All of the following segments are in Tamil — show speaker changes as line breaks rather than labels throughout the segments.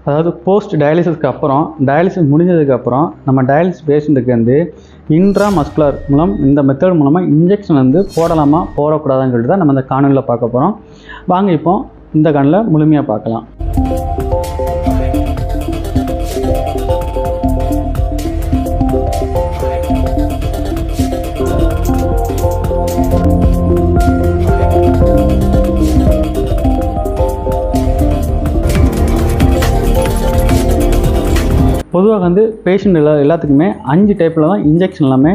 அதாவது போஸ்ட் டயாலிசிஸ்க்கு அப்புறம் டயாலிசிஸ் முடிஞ்சதுக்கப்புறம் நம்ம டயாலிசிஸ் பேஷண்ட்டுக்கு வந்து இன்ட்ரா மஸ்குலர் மூலம் இந்த மெத்தட் மூலமாக இன்ஜெக்ஷன் வந்து போடலாமா போடக்கூடாதான்னு சொல்லிட்டு தான் நம்ம இந்த காணொலியில் பார்க்க போகிறோம். வாங்க இப்போ இந்த காணொலியில் முழுமையாக பார்க்கலாம். பொதுவாக வந்து பேஷண்ட் எல்லாத்துக்குமே 5 டைப்பில் தான் இன்ஜெக்ஷன் எல்லாமே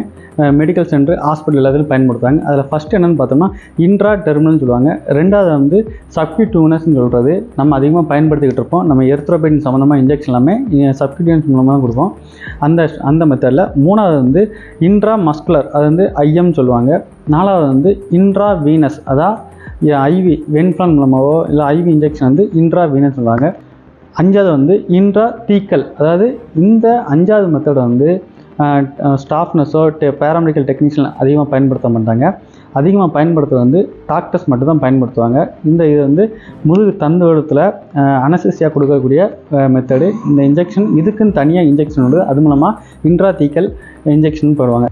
மெடிக்கல் சென்டர் ஹாஸ்பிட்டல் எல்லாத்துலையும் பயன்படுத்துவாங்க. அதில் ஃபஸ்ட்டு என்னென்னு பார்த்தோம்னா இன்ட்ரா டெர்மினல்னு சொல்லுவாங்க. ரெண்டாவது வந்து சப்க்யூட்டூனஸ்ன்னு சொல்கிறது நம்ம அதிகமாக பயன்படுத்திக்கிட்டு இருப்போம். நம்ம எர்த்ரோபெயின் சம்மந்தமாக இன்ஜெக்ஷன் எல்லாமே சப்க்யூட்டூனஸ் மூலமாக தான் கொடுப்போம். அந்த மெத்தடில் மூணாவது வந்து இன்ட்ரா மஸ்குலர், அது வந்து ஐஎம் சொல்லுவாங்க. நாலாவது வந்து இன்ட்ரா வீனஸ், அதாவது ஐவி வென்ஃப்ளான் மூலமாகவோ இல்லை ஐவி இன்ஜெக்ஷன் வந்து இன்ட்ரா வீனஸ் சொல்லுவாங்க. அஞ்சாவது வந்து இன்ட்ரா தீக்கல், அதாவது இந்த அஞ்சாவது மெத்தட் வந்து ஸ்டாஃப் நர்ஸோ பேராமெடிக்கல் டெக்னீஷியன் அதிகமாக பயன்படுத்த மாட்டாங்க. அதிகமாக பயன்படுத்துறது வந்து டாக்டர்ஸ் மட்டும் தான் பயன்படுத்துவாங்க. இது வந்து முதுகு தண்டுவடத்தில் அனஸ்தீசியா கொடுக்கக்கூடிய மெத்தடு. இந்த இன்ஜெக்ஷன் இதுக்குன்னு தனியாக இன்ஜெக்ஷன் உண்டு. அது மூலமாக இன்ட்ரா தீக்கல் இன்ஜெக்ஷன் போடுவாங்க.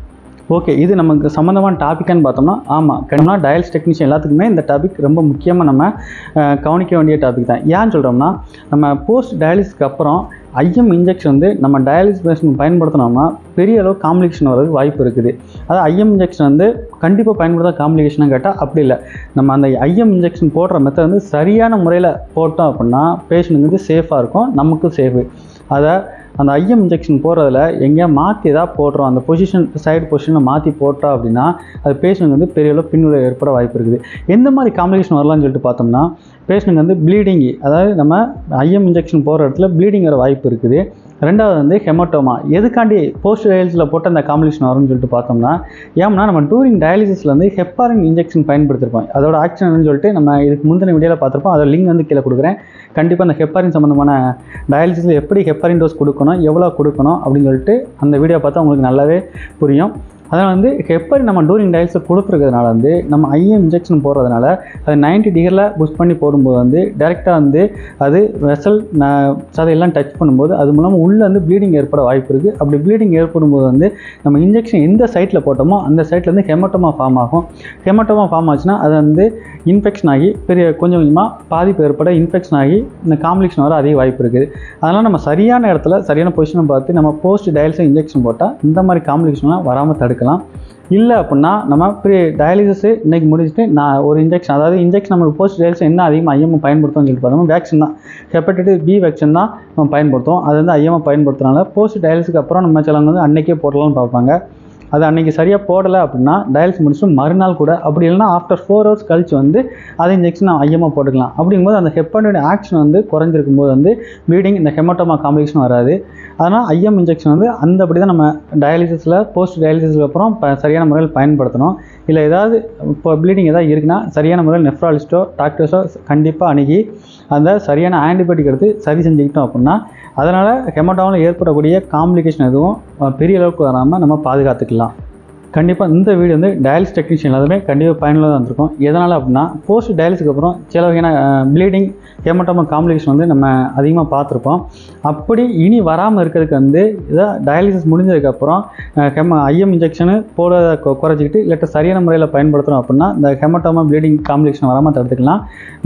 ஓகே, இது நமக்கு சம்மந்தமான டாப்பிக்கான்னு பார்த்தோம்னா ஆமாம், கண்டிப்பாக டயாலிசிஸ் டெக்னீஷியன் எல்லாத்துக்குமே இந்த டாபிக் ரொம்ப முக்கியமாக நம்ம கவனிக்க வேண்டிய டாபிக் தான். ஏன்னு சொல்கிறோம்னா, நம்ம போஸ்ட் டயாலிசிஸ்க்கு அப்புறம் ஐஎம் இன்ஜெக்ஷன் வந்து நம்ம டயாலிசிஸ் பேஷண்ட் பயன்படுத்தினோம்னா பெரிய அளவு காம்ப்ளிகேஷன் வரதுக்கு வாய்ப்பு இருக்குது. அதாவது ஐஎம் இன்ஜெக்ஷன் வந்து கண்டிப்பாக பயன்படுத்த காம்ப்ளிகேஷனாக கேட்டால் அப்படி இல்லை. நம்ம அந்த ஐஎம் இன்ஜெக்ஷன் போடுற மெத்தட் வந்து சரியான முறையில் போட்டோம் அப்படின்னா பேஷண்ட்டுக்கு வந்து சேஃபாக இருக்கும், நமக்கும் சேஃபு. அதை அந்த ஐஎம் இன்ஜெக்ஷன் போடுறதுல எங்கேயா மாற்றி எதாவது போடுறோம், அந்த சைடு பொசிஷனில் மாற்றி போட்டோம் அப்படின்னா அது பேஷண்ட்டுக்கு வந்து பெரிய அளவு பின்விளைவு ஏற்பட வாய்ப்பு இருக்குது. எந்த மாதிரி காம்ப்ளிகேஷன் வரலாம்னு சொல்லிட்டு பார்த்தோம்னா, பேஷண்ட்டுக்கு வந்து ப்ளீடிங்கு, அதாவது நம்ம ஐஎம் இன்ஜெக்ஷன் போடுற இடத்துல ப்ளீடிங் வர வாய்ப்பு இருக்குது. ரெண்டாவது வந்து ஹெமட்டோமா. எதுக்காண்டி போஸ்ட் டயாலிசிஸில் போட்டு அந்த காம்ப்ளிகேஷன் வரும்னு சொல்லிட்டு பார்த்தோம்னா, ஏன்னா நம்ம டூரிங் டயாலிசிஸில் வந்து ஹெப்பாரின் இன்ஜெக்ஷன் பயன்படுத்திருப்போம். அதோட ஆக்ஷன் சொல்லிட்டு நம்ம இதுக்கு முந்தின வீடியோவில் பார்த்துருப்போம். அதோட லிங்க் வந்து கீழே கொடுக்குறேன். கண்டிப்பாக அந்த ஹெப்பாரின் சம்மந்தமான டயாலிசிஸில் எப்படி ஹெப்பாரின் டோஸ் கொடுக்கணும், எவ்வளோ கொடுக்கணும் அப்படின்னு சொல்லிட்டு அந்த வீடியோ பார்த்தா உங்களுக்கு நல்லாவே புரியும். அதனால் வந்து ஹெப்பாரின் நம்ம டூரிங் டயாலிசிஸ் கொடுத்துருக்கிறதுனால வந்து நம்ம ஐஎம் இன்ஜெக்ஷன் போடுறதுனால அது 90 டிகிரியில் புஷ் பண்ணி போடும்போது வந்து டேரெக்டாக வந்து அது வெசல் சதையெல்லாம் டச் பண்ணும்போது அது மூலமாக உள்ளே வந்து ப்ளீடிங் ஏற்பட வாய்ப்பு இருக்குது. அப்படி ப்ளீடிங் ஏற்படும்போது வந்து நம்ம இன்ஜெக்ஷன் எந்த சைட்டில் போட்டோமோ அந்த சைட்டில் வந்து ஹெமட்டோமா ஃபார்ம் ஆகும். ஹெமட்டோமா ஃபார்ம் ஆச்சுன்னா அது வந்து இன்ஃபெக்ஷன் ஆகி கொஞ்சம் கொஞ்சமாக பாதிப்பு ஏற்பட இன்ஃபெக்ஷன் ஆகி இந்த காம்ப்ளிகேஷன் வர அதிக வாய்ப்பு இருக்குது. அதனால் நம்ம சரியான இடத்துல சரியான பொசிஷனை பார்த்து நம்ம போஸ்ட் டயாலிசிஸ் இன்ஜெக்ஷன் போட்டால் இந்த மாதிரி காம்ப்ளிகேஷன்லாம் வராமல் தடுக்கலாம். இல்லை அப்படின்னா நம்ம டயாலிசிஸ் இன்றைக்கி முடிச்சுட்டு நான் ஒரு இன்ஜெக்ஷன், அதாவது இன்ஜெக்ஷன் நம்மளுக்கு போஸ்ட் டயாலிசிஸ் என்ன அதிகமாக ஐஎம் பயன்படுத்தும்னு சொல்லிட்டு பார்த்தோம், வேக்சின் தான், ஹெப்படைட்டிஸ் பி வேக்சின் தான் நம்ம பயன்படுத்துவோம். அது வந்து ஐஎம் பயன்படுத்துறதுனால போஸ்ட் டயாலிசிஸ்க்கு அப்புறம் நம்ம சிலவங்க வந்து அன்றைக்கே போடலாம்னு பார்ப்பாங்க. அது அன்றைக்கி சரியாக போடலை அப்படின்னா டயாலிசிஸ் முடிச்சுட்டு மறுநாள் கூட, அப்படி இல்லைனா ஆஃப்டர் 4 hours கழிச்சு வந்து அதை இன்ஜெக்ஷன் ஐஎம்மாக போட்டுக்கலாம். அப்படிங்கும்போது அந்த ஹெப்பாரினோட ஆக்ஷன் வந்து குறைஞ்சிருக்கும் போது வந்து ப்ளீடிங் இந்த ஹெமட்டோமா காம்ப்ளிகேஷன் வராது. அதனால் ஐஎம் இன்ஜெக்ஷன் வந்து அப்படி தான் நம்ம டயாலிசிஸில் போஸ்ட் டயாலிசிஸ்க்கு அப்புறம் சரியான முறையில் பயன்படுத்தணும். இல்லை ஏதாவது இப்போ ப்ளீடிங் ஏதாவது இருக்குன்னா சரியான முறையில் நெஃப்ராலஜிஸ்ட்டோ டாக்டர்ஸோ கண்டிப்பாக அணுகி அந்த சரியான ஆன்டிபயோட்டிக் எடுத்து சரி செஞ்சுக்கிட்டோம் அப்படின்னா அதனால் ஹெமட்டோமாவில் ஏற்படக்கூடிய காம்ப்ளிகேஷன் எதுவும் பெரிய அளவுக்கு வராமல் நம்ம பாதுகாத்துக்கலாம். கண்டிப்பாக இந்த வீடியோ வந்து டயாலிசிஸ் டெக்னீஷியன் எல்லாருமே கண்டிப்பாக பயனுள்ளதாக இருந்திருக்கும். எதனால் அப்படின்னா போஸ்ட் டயாலிசிஸ்க்கு அப்புறம் சில வகையான ப்ளீடிங் ஹெமட்டோமா காம்ப்ளிகேஷன் வந்து நம்ம அதிகமாக பார்த்துருப்போம். அப்படி இனி வராமல் இருக்கிறதுக்கு வந்து இதாக டயாலிசிஸ் முடிஞ்சதுக்கப்புறம் ஐஎம் இன்ஜெக்ஷனு போட குறைச்சிக்கிட்டு இல்லாட்ட சரியான முறையில் பயன்படுத்துகிறோம் அப்படின்னா இந்த ஹெமட்டோமா ப்ளீடிங் காம்ப்ளிகேஷன் வராமல் தடுத்துக்கலாம்.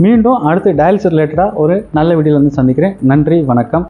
மீண்டும் அடுத்து டயாலிசிஸ் ரிலேட்டடாக ஒரு நல்ல வீடியோவில் வந்து சந்திக்கிறேன். நன்றி, வணக்கம்.